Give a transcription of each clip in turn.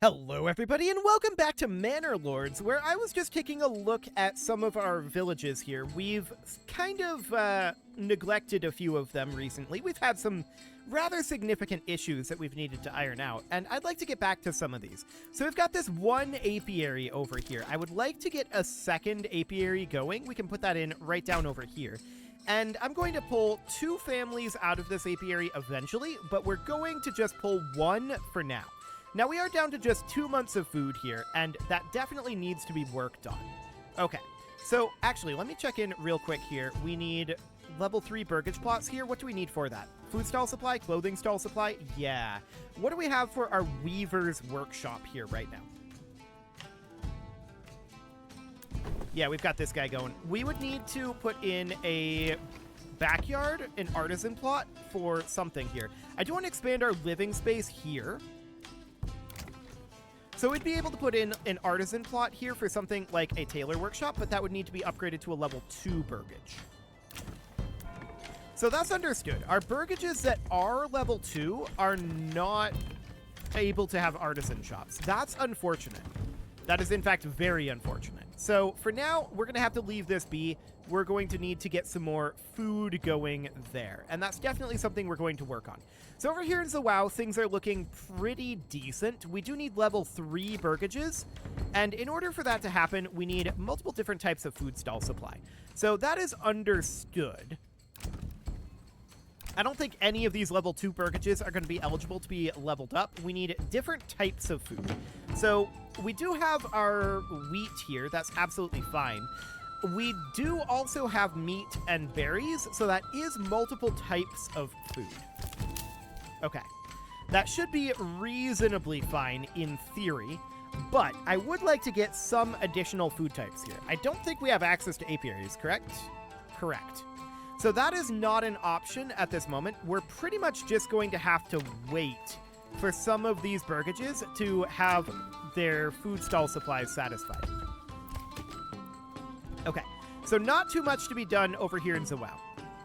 Hello, everybody, and welcome back to Manor Lords, where I was just taking a look at some of our villages here. We've kind of neglected a few of them recently. We've had some rather significant issues that we've needed to iron out, and I'd like to get back to some of these. So we've got this one apiary over here. I would like to get a second apiary going. We can put that in right down over here. And I'm going to pull 2 families out of this apiary eventually, but we're going to just pull 1 for now. Now, we are down to just 2 months of food here, and that definitely needs to be worked on. Okay, so actually, let me check in real quick here. We need level 3 burgage plots here. What do we need for that? Food stall supply? Clothing stall supply? Yeah. What do we have for our weaver's workshop here right now? Yeah, we've got this guy going. We would need to put in a backyard, an artisan plot for something here. I do want to expand our living space here. So we'd be able to put in an artisan plot here for something like a tailor workshop, but that would need to be upgraded to a level 2 burgage. So that's understood. Our burgages that are level 2 are not able to have artisan shops. That's unfortunate. That is, in fact, very unfortunate. So for now, we're going to have to leave this be. We're going to need to get some more food going there. And that's definitely something we're going to work on. So over here in Zawao, things are looking pretty decent. We do need level 3 burgages. And in order for that to happen, we need multiple different types of food stall supply. So that is understood. I don't think any of these level 2 burgages are going to be eligible to be leveled up. We need different types of food. So we do have our wheat here. That's absolutely fine. We do also have meat and berries, so that is multiple types of food. Okay. That should be reasonably fine in theory, but I would like to get some additional food types here. I don't think we have access to apiaries, correct? Correct. So that is not an option at this moment. We're pretty much just going to have to wait for some of these burgages to have their food stall supplies satisfied. Okay, so not too much to be done over here in Zawao.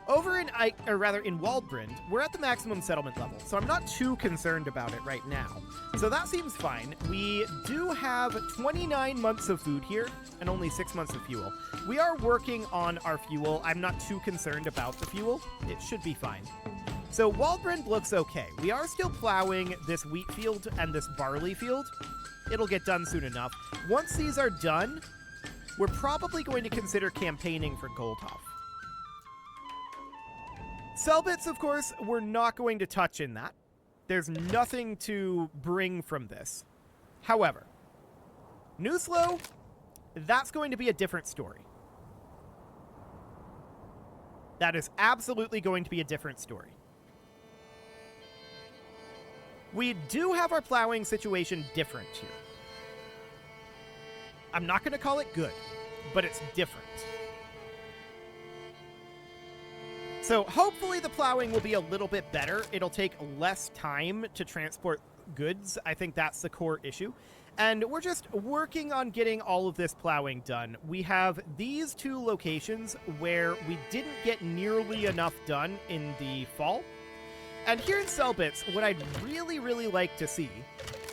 Over in Waldbrand, we're at the maximum settlement level, so I'm not too concerned about it right now. So that seems fine. We do have 29 months of food here and only 6 months of fuel. We are working on our fuel. I'm not too concerned about the fuel. It should be fine. So Waldbrand looks okay. We are still plowing this wheat field and this barley field. It'll get done soon enough. Once these are done, we're probably going to consider campaigning for Goldhoff. Selbits, of course, we're not going to touch in that. There's nothing to bring from this. However, Newslow, that's going to be a different story. That is absolutely going to be a different story. We do have our plowing situation different here. I'm not going to call it good, but it's different. So hopefully the plowing will be a little bit better. It'll take less time to transport goods. I think that's the core issue. And we're just working on getting all of this plowing done. We have these 2 locations where we didn't get nearly enough done in the fall. And here in Selbits, what I'd really, really like to see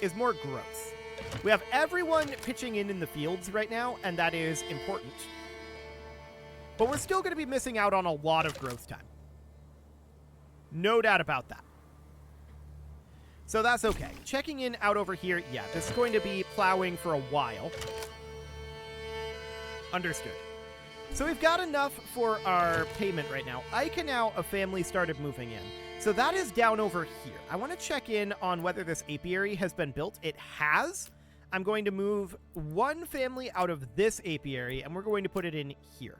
is more growth. We have everyone pitching in the fields right now, and that is important. But we're still going to be missing out on a lot of growth time. No doubt about that. So that's okay. Checking in out over here, yeah, this is going to be plowing for a while. Understood. So we've got enough for our payment right now. Ika now, a family started moving in. So that is down over here. I want to check in on whether this apiary has been built. It has. I'm going to move 1 family out of this apiary, and we're going to put it in here.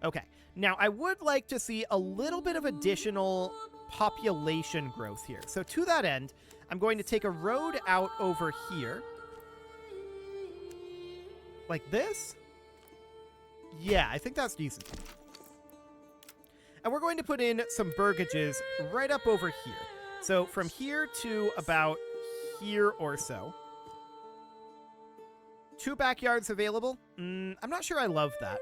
Okay, now I would like to see a little bit of additional population growth here. So to that end, I'm going to take a road out over here. Like this? Yeah, I think that's decent. And we're going to put in some burgages right up over here. So from here to about here or so. 2 backyards available? I'm not sure I love that.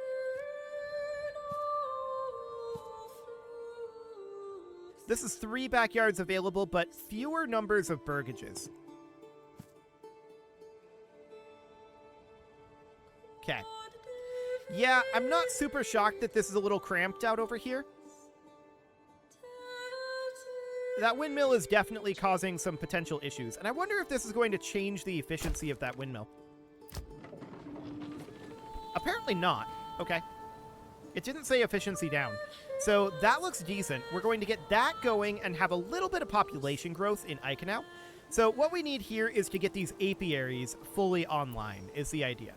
This is 3 backyards available, but fewer numbers of burgages. Okay. Yeah, I'm not super shocked that this is a little cramped out over here. That windmill is definitely causing some potential issues, and I wonder if this is going to change the efficiency of that windmill. Apparently not. Okay. It didn't say efficiency down. So that looks decent. We're going to get that going and have a little bit of population growth in Eikenau. So what we need here is to get these apiaries fully online, is the idea.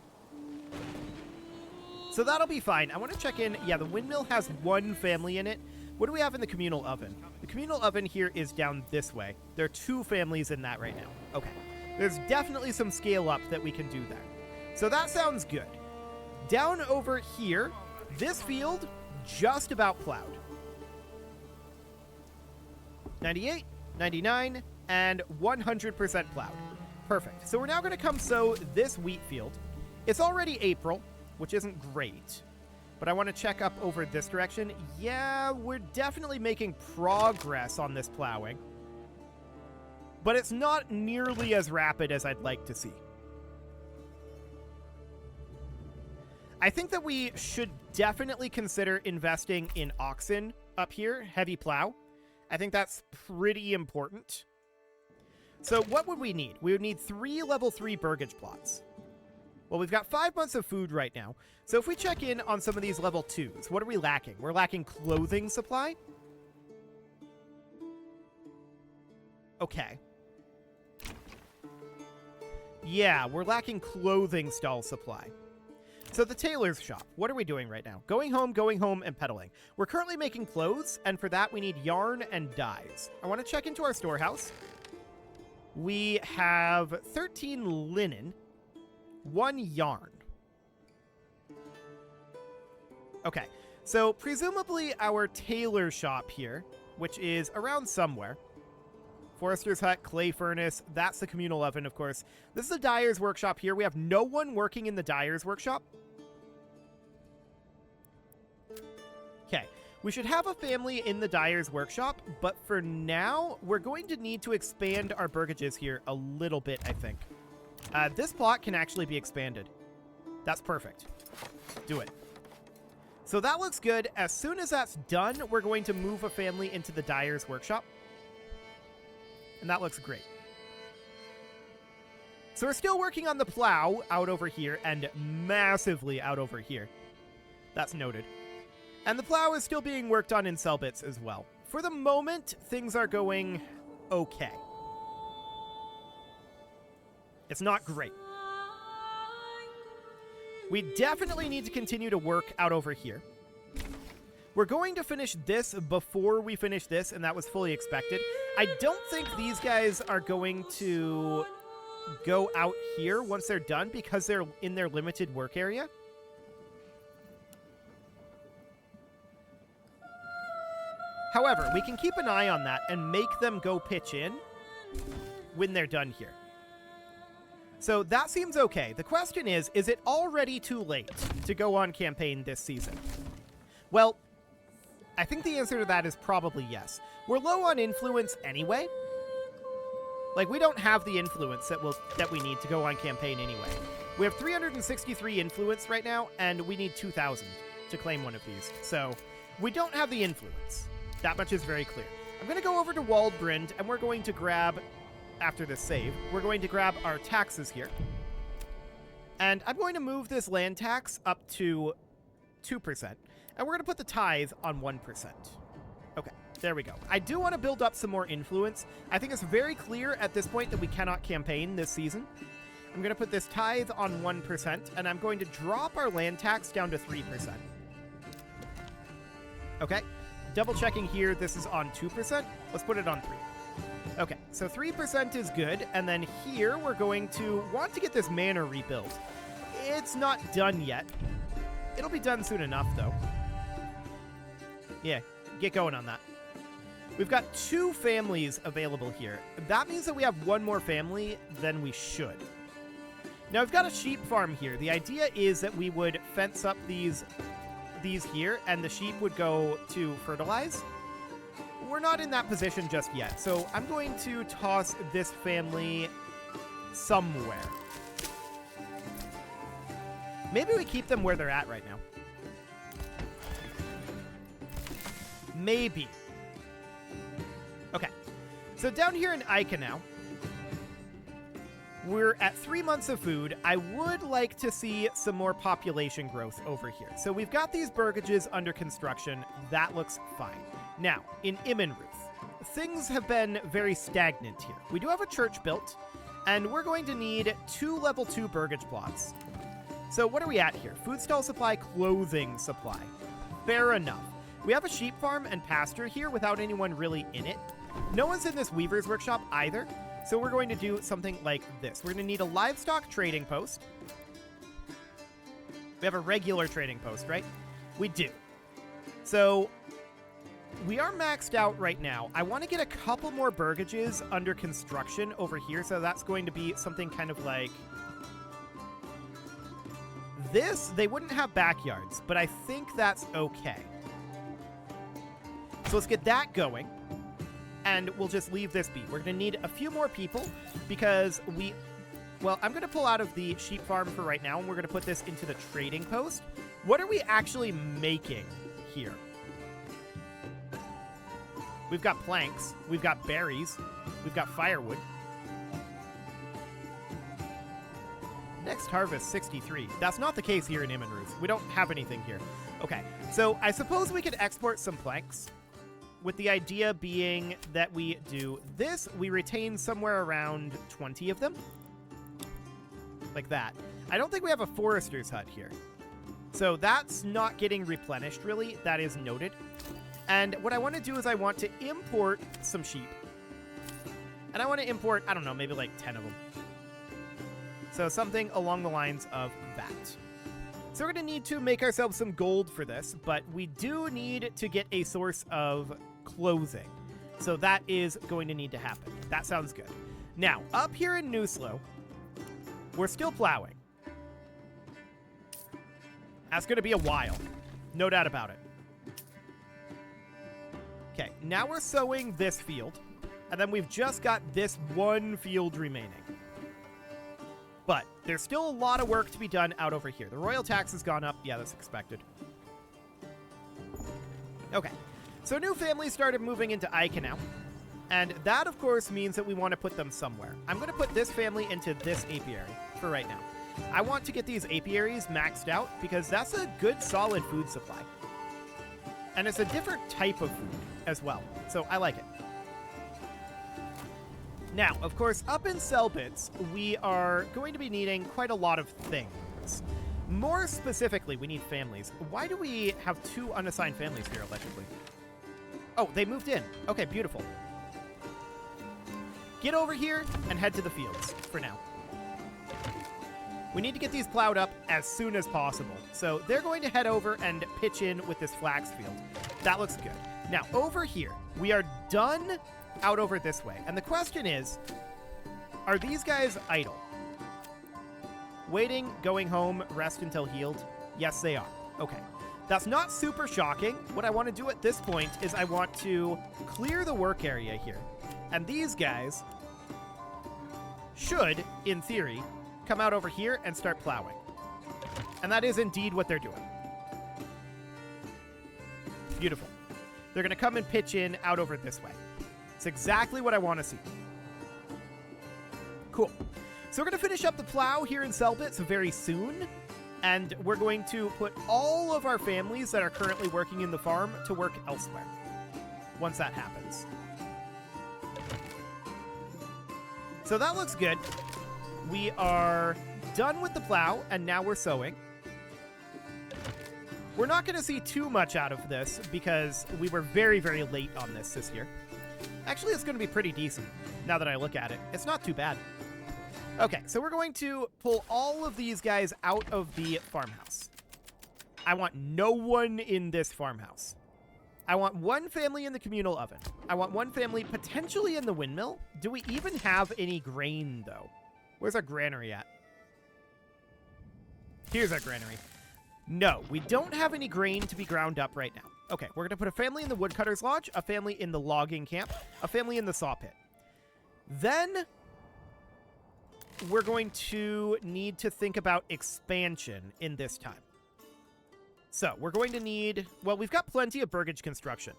So that'll be fine. I want to check in. Yeah, the windmill has one family in it. What do we have in the communal oven? The communal oven here is down this way. There are 2 families in that right now. Okay. There's definitely some scale up that we can do there. So that sounds good. Down over here, this field just about plowed. 98, 99, and 100% plowed. Perfect. So we're now going to come sow this wheat field. It's already April, which isn't great. But I want to check up over this direction. Yeah, we're definitely making progress on this plowing. But it's not nearly as rapid as I'd like to see. I think that we should definitely consider investing in oxen up here, heavy plow. I think that's pretty important. So what would we need? We would need 3 level 3 burgage plots. Well, we've got 5 months of food right now. So if we check in on some of these level 2s, what are we lacking? We're lacking clothing supply. Okay. Yeah, we're lacking clothing stall supply. So the tailor's shop, what are we doing right now? Going home, and peddling. We're currently making clothes, and for that we need yarn and dyes. I want to check into our storehouse. We have 13 linen, 1 yarn. Okay, so presumably our tailor shop here, which is around somewhere. Forester's hut, clay furnace, that's the communal oven, of course. This is the dyer's workshop here. We have no one working in the dyer's workshop. Okay, we should have a family in the dyer's workshop, but for now, we're going to need to expand our burgages here a little bit, I think. This plot can actually be expanded. That's perfect. Do it. So that looks good. As soon as that's done, we're going to move a family into the dyer's workshop. And that looks great. So we're still working on the plow out over here and massively out over here. That's noted. And the plow is still being worked on in Selbits as well. For the moment, things are going okay. It's not great. We definitely need to continue to work out over here. We're going to finish this before we finish this, and that was fully expected. I don't think these guys are going to go out here once they're done because they're in their limited work area. However, we can keep an eye on that and make them go pitch in when they're done here. So that seems okay. The question is it already too late to go on campaign this season? Well, I think the answer to that is probably yes. We're low on influence anyway. Like, we don't have the influence that we need to go on campaign anyway. We have 363 influence right now, and we need 2,000 to claim one of these. So we don't have the influence. That much is very clear. I'm going to go over to Waldbrand, and we're going to grab, after this save, we're going to grab our taxes here. And I'm going to move this land tax up to 2%. And we're going to put the tithe on 1%. Okay, there we go. I do want to build up some more influence. I think it's very clear at this point that we cannot campaign this season. I'm going to put this tithe on 1%, and I'm going to drop our land tax down to 3%. Okay. Double checking here, this is on 2%. Let's put it on 3. Okay, so 3% is good, and then here we're going to want to get this manor rebuilt. It's not done yet. It'll be done soon enough, though. Yeah, get going on that. We've got 2 families available here. That means that we have 1 more family than we should. Now, we've got a sheep farm here. The idea is that we would fence up these here, and the sheep would go to fertilize. We're not in that position just yet, so I'm going to toss this family somewhere. Maybe we keep them where they're at right now. Maybe. Okay. So down here in Ica now, we're at 3 months of food. I would like to see some more population growth over here. So we've got these burgages under construction. That looks fine. Now, in Immenruth, things have been very stagnant here. We do have a church built, and we're going to need 2 level 2 burgage plots. So what are we at here? Food stall supply, clothing supply. Fair enough. We have a sheep farm and pasture here without anyone really in it. No one's in this weaver's workshop either. So we're going to do something like this. We're going to need a livestock trading post. We have a regular trading post, right? We do. So we are maxed out right now. I want to get a couple more burgages under construction over here. So that's going to be something kind of like this. They wouldn't have backyards, but I think that's okay. So let's get that going. And we'll just leave this be. We're going to need a few more people because well, I'm going to pull out of the sheep farm for right now, and we're going to put this into the trading post. What are we actually making here? We've got planks. We've got berries. We've got firewood. Next harvest, 63. That's not the case here in Immenruth. We don't have anything here. Okay, so I suppose we could export some planks, with the idea being that we do this. We retain somewhere around 20 of them. Like that. I don't think we have a forester's hut here. So that's not getting replenished, really. That is noted. And what I want to do is I want to import some sheep. And I want to import, I don't know, maybe like 10 of them. So something along the lines of that. So we're going to need to make ourselves some gold for this, but we do need to get a source of clothing. So that is going to need to happen. That sounds good. Now, up here in Newslow, we're still plowing. That's going to be a while. No doubt about it. Okay, now we're sowing this field, and then we've just got this one field remaining. But there's still a lot of work to be done out over here. The royal tax has gone up. Yeah, that's expected. Okay. So new families started moving into Ica now. And that, of course, means that we want to put them somewhere. I'm going to put this family into this apiary for right now. I want to get these apiaries maxed out because that's a good, solid food supply. And it's a different type of food as well. So I like it. Now, of course, up in Selbitz, we are going to be needing quite a lot of things. More specifically, we need families. Why do we have 2 unassigned families here, allegedly? Oh, they moved in. Okay, beautiful. Get over here and head to the fields for now. We need to get these plowed up as soon as possible. So they're going to head over and pitch in with this flax field. That looks good. Now, over here, we are done out over this way. And the question is, are these guys idle? Waiting, going home, rest until healed? Yes, they are. Okay. That's not super shocking. What I want to do at this point is I want to clear the work area here. And these guys should, in theory, come out over here and start plowing. And that is indeed what they're doing. Beautiful. They're going to come and pitch in out over this way. It's exactly what I want to see. Cool. So we're going to finish up the plow here in Selbitz very soon. And we're going to put all of our families that are currently working in the farm to work elsewhere once that happens. So that looks good. We are done with the plow, and now we're sowing. We're not going to see too much out of this because we were very, very late on this year. Actually, it's going to be pretty decent now that I look at it. It's not too bad. Okay, so we're going to pull all of these guys out of the farmhouse. I want no one in this farmhouse. I want one family in the communal oven. I want one family potentially in the windmill. Do we even have any grain, though? Where's our granary at? Here's our granary. No, we don't have any grain to be ground up right now. Okay, we're going to put a family in the woodcutter's lodge, a family in the logging camp, a family in the saw pit. Then we're going to need to think about expansion in this time. So we're going to need, well, we've got plenty of burgage construction.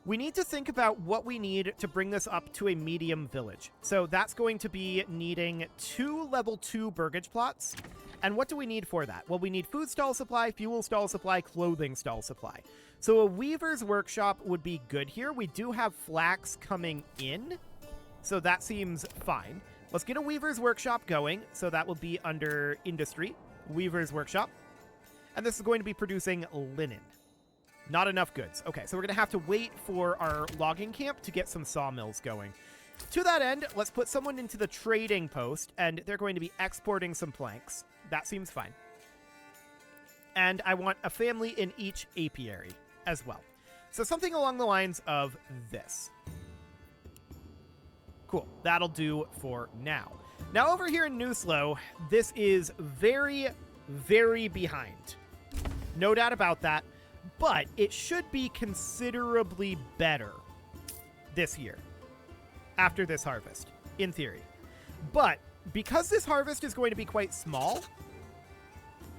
We need to think about what we need to bring this up to a medium village. So that's going to be needing 2 level 2 burgage plots. And what do we need for that? Well, we need food stall supply, fuel stall supply, clothing stall supply. So a weaver's workshop would be good here. We do have flax coming in, so that seems fine. Let's get a weaver's workshop going. So that will be under industry, weaver's workshop. And this is going to be producing linen. Not enough goods. Okay, so we're going to have to wait for our logging camp to get some sawmills going. To that end, let's put someone into the trading post, and they're going to be exporting some planks. That seems fine. And I want a family in each apiary as well. So something along the lines of this. Cool. That'll do for now. Now over here in Newslow, this is very, very behind. No doubt about that. But it should be considerably better this year after this harvest, in theory. But because this harvest is going to be quite small,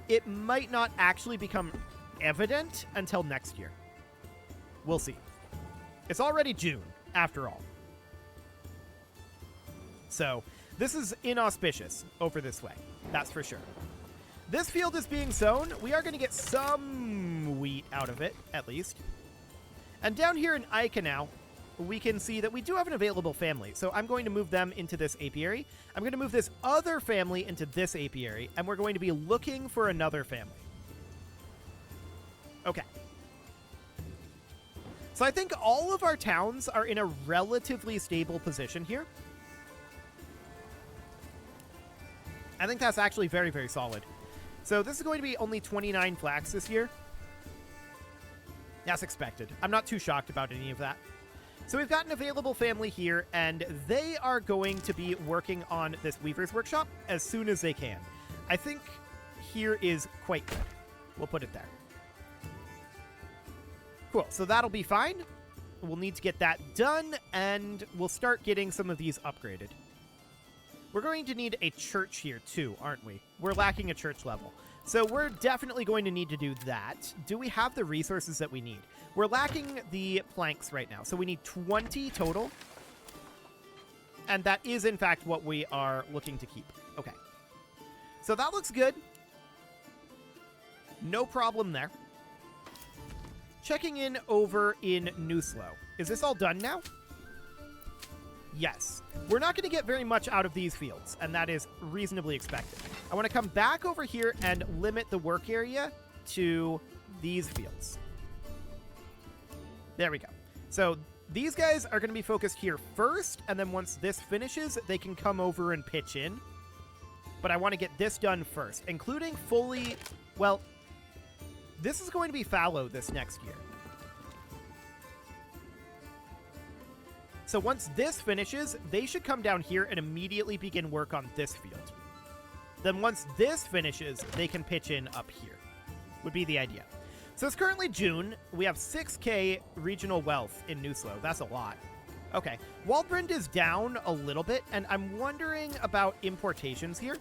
it might not actually become evident until next year. We'll see. It's already June, after all. So this is inauspicious over this way, that's for sure. This field is being sown. We are going to get some wheat out of it, at least. And down here in Ica now, we can see that we do have an available family. So I'm going to move them into this apiary. I'm going to move this other family into this apiary, and we're going to be looking for another family. Okay. So I think all of our towns are in a relatively stable position here. I think that's actually very, very solid. So this is going to be only 29 flax this year. That's expected. I'm not too shocked about any of that. So we've got an available family here, and they are going to be working on this weaver's workshop as soon as they can. I think here is quite good. We'll put it there. Cool. So that'll be fine. We'll need to get that done, and we'll start getting some of these upgraded. We're going to need a church here too, aren't we? We're lacking a church level. So we're definitely going to need to do that. Do we have the resources that we need? We're lacking the planks right now. So we need 20 total. And that is, in fact, what we are looking to keep. Okay. So that looks good. No problem there. Checking in over in Newslow. Is this all done now? Yes. We're not going to get very much out of these fields, and that is reasonably expected. I want to come back over here and limit the work area to these fields. There we go. So these guys are going to be focused here first, and then once this finishes, they can come over and pitch in. But I want to get this done first, including fully... Well, this is going to be fallow this next year. So once this finishes, they should come down here and immediately begin work on this field. Then once this finishes, they can pitch in up here, would be the idea. So it's currently June. We have 6K regional wealth in Newslow. That's a lot. Okay. Waldbrand is down a little bit, and I'm wondering about importations here.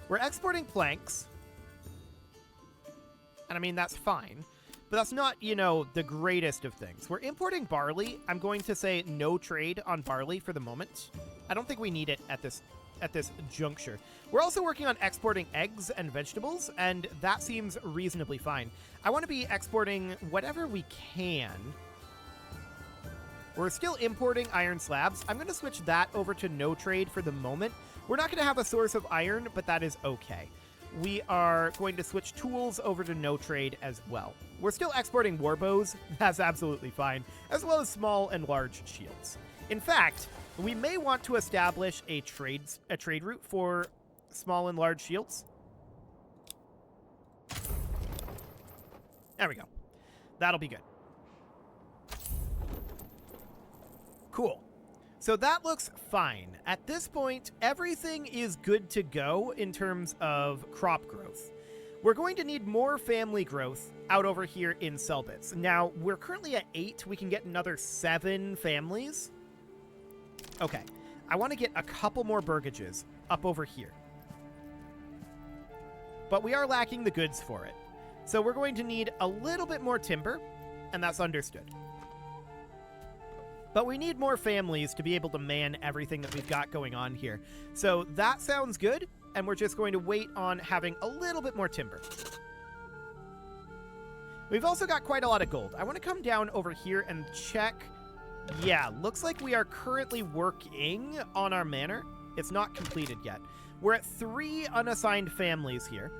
We're exporting planks. And I mean, that's fine. But that's not, you know, the greatest of things. We're importing barley. I'm going to say no trade on barley for the moment. I don't think we need it at this juncture. We're also working on exporting eggs and vegetables, and that seems reasonably fine. I want to be exporting whatever we can. We're still importing iron slabs. I'm going to switch that over to no trade for the moment. We're not going to have a source of iron, but that is okay. We are going to switch tools over to no trade as well. We're still exporting warbows. That's absolutely fine, as well as small and large shields. In fact, we may want to establish a trade route for small and large shields. There we go. That'll be good. Cool. So that looks fine. At this point, everything is good to go in terms of crop growth. We're going to need more family growth out over here in Selbitz. Now, we're currently at 8. We can get another 7 families. Okay. I want to get a couple more burgages up over here. But we are lacking the goods for it. So we're going to need a little bit more timber, and that's understood. But we need more families to be able to man everything that we've got going on here. So that sounds good, and we're just going to wait on having a little bit more timber. We've also got quite a lot of gold. I want to come down over here and check. Yeah, looks like we are currently working on our manor. It's not completed yet. We're at 3 unassigned families here.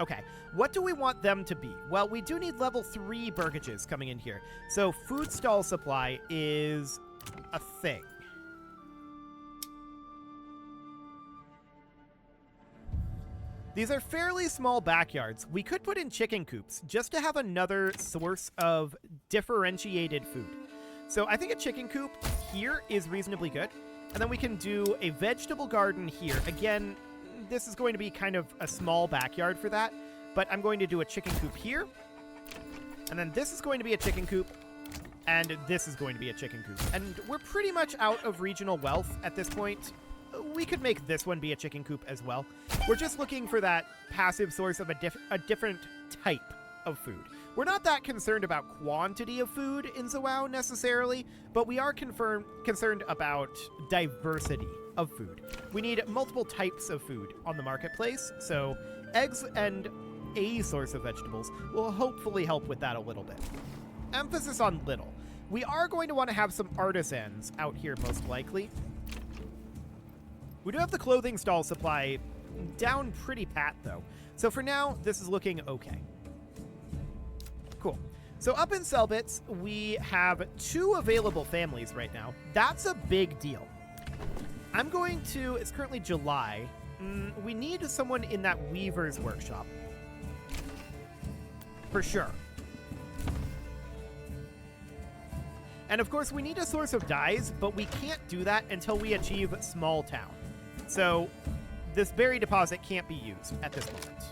Okay, what do we want them to be? Well, we do need level 3 burgages coming in here. So food stall supply is a thing. These are fairly small backyards. We could put in chicken coops just to have another source of differentiated food. So I think a chicken coop here is reasonably good. And then we can do a vegetable garden here. Again, this is going to be kind of a small backyard for that, but I'm going to do a chicken coop here. And then this is going to be a chicken coop, and this is going to be a chicken coop. And we're pretty much out of regional wealth at this point. We could make this one be a chicken coop as well. We're just looking for that passive source of a different type of food. We're not that concerned about quantity of food in Zawao necessarily, but we are concerned about diversity of food. We need multiple types of food on the marketplace, so eggs and a source of vegetables will hopefully help with that a little bit. Emphasis on little. We are going to want to have some artisans out here most likely. We do have the clothing stall supply down pretty pat though, so for now this is looking okay. Cool. So up in Selbitz, we have 2 available families right now. That's a big deal. I'm going to, it's currently July. We need someone in that weaver's workshop. For sure. And of course, we need a source of dyes, but we can't do that until we achieve small town. So this berry deposit can't be used at this moment.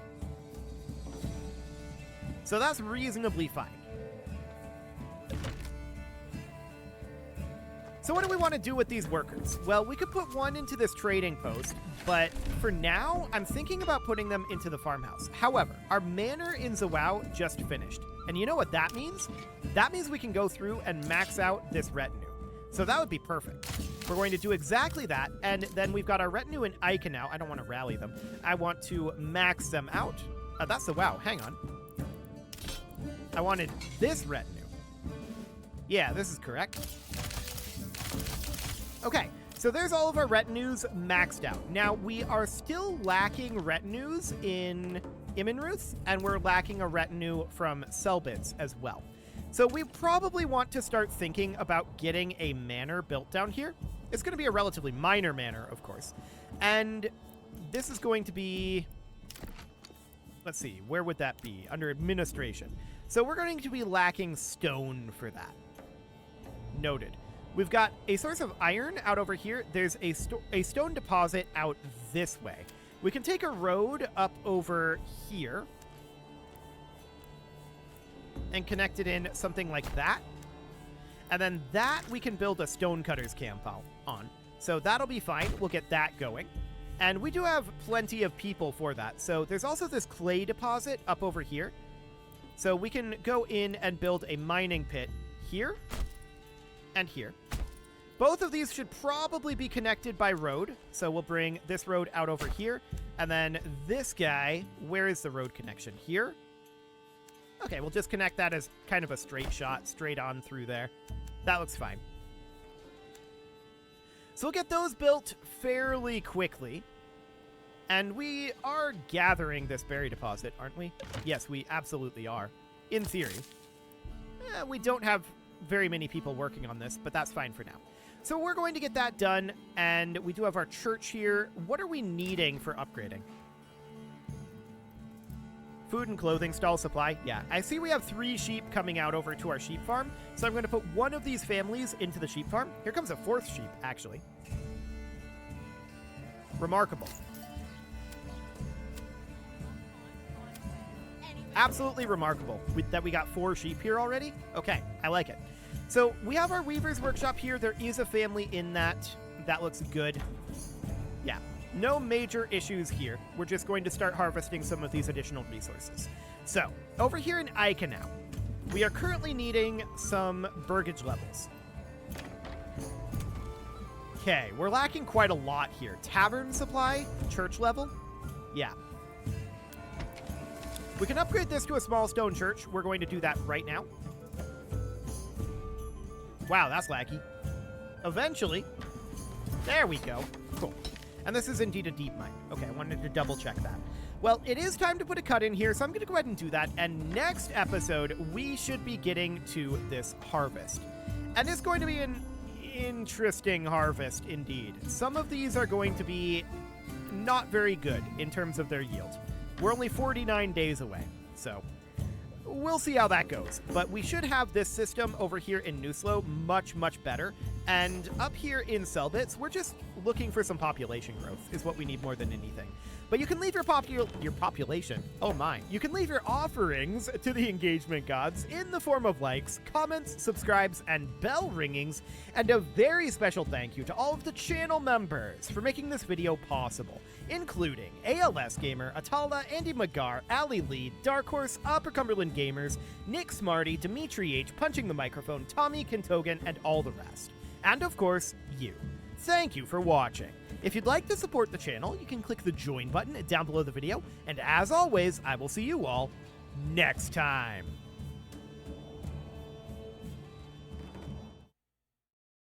So that's reasonably fine. So what do we want to do with these workers? Well, we could put one into this trading post, but for now, I'm thinking about putting them into the farmhouse. However, our manor in Zawao just finished. And you know what that means? That means we can go through and max out this retinue. So that would be perfect. We're going to do exactly that, and then we've got our retinue in Ica now. I don't want to rally them. I want to max them out. That's Zawao. Hang on. I wanted this retinue. Yeah, this is correct. Okay, so there's all of our retinues maxed out. Now, we are still lacking retinues in Immenruth, and we're lacking a retinue from Selbitz as well. So we probably want to start thinking about getting a manor built down here. It's going to be a relatively minor manor, of course. And this is going to be... Let's see, where would that be? Under administration. So we're going to be lacking stone for that. Noted. We've got a source of iron out over here. There's a stone deposit out this way. We can take a road up over here and connect it in something like that. And then that we can build a stonecutter's camp on. So that'll be fine. We'll get that going. And we do have plenty of people for that. So there's also this clay deposit up over here. So we can go in and build a mining pit here and here. Both of these should probably be connected by road. So we'll bring this road out over here. And then this guy, where is the road connection? Here? Okay, we'll just connect that as kind of a straight shot, straight on through there. That looks fine. So we'll get those built fairly quickly. And we are gathering this berry deposit, aren't we? Yes, we absolutely are. In theory. We don't have very many people working on this, but that's fine for now. So we're going to get that done, and we do have our church here. What are we needing for upgrading? Food and clothing stall supply. Yeah, I see we have 3 sheep coming out over to our sheep farm, so I'm going to put one of these families into the sheep farm. Here comes a 4th sheep, actually. Remarkable. Absolutely remarkable that we got 4 sheep here already. Okay, I like it. So we have our weaver's workshop here. There is a family in that. That looks good. Yeah, no major issues here. We're just going to start harvesting some of these additional resources. So, over here in Ica now, we are currently needing some burgage levels. Okay, we're lacking quite a lot here. Tavern supply, church level. Yeah. We can upgrade this to a small stone church. We're going to do that right now. Wow, that's laggy. Eventually. There we go. Cool. And this is indeed a deep mine. Okay, I wanted to double check that. Well, it is time to put a cut in here, so I'm going to go ahead and do that. And next episode, we should be getting to this harvest. And it's going to be an interesting harvest indeed. Some of these are going to be not very good in terms of their yield. We're only 49 days away, so we'll see how that goes. But we should have this system over here in Nuslo much, much better. And up here in Selbitz, we're just looking for some population growth is what we need more than anything. But you can leave your population, oh my, you can leave your offerings to the engagement gods in the form of likes, comments, subscribes, and bell ringings. And a very special thank you to all of the channel members for making this video possible, including ALS Gamer, Atala, Andy Magar, Ali Lee, Dark Horse, Upper Cumberland Gamers, Nick Smarty, Dimitri H, Punching the Microphone, Tommy Kintogan, and all the rest. And of course, you. Thank you for watching. If you'd like to support the channel, you can click the join button down below the video. And as always, I will see you all next time.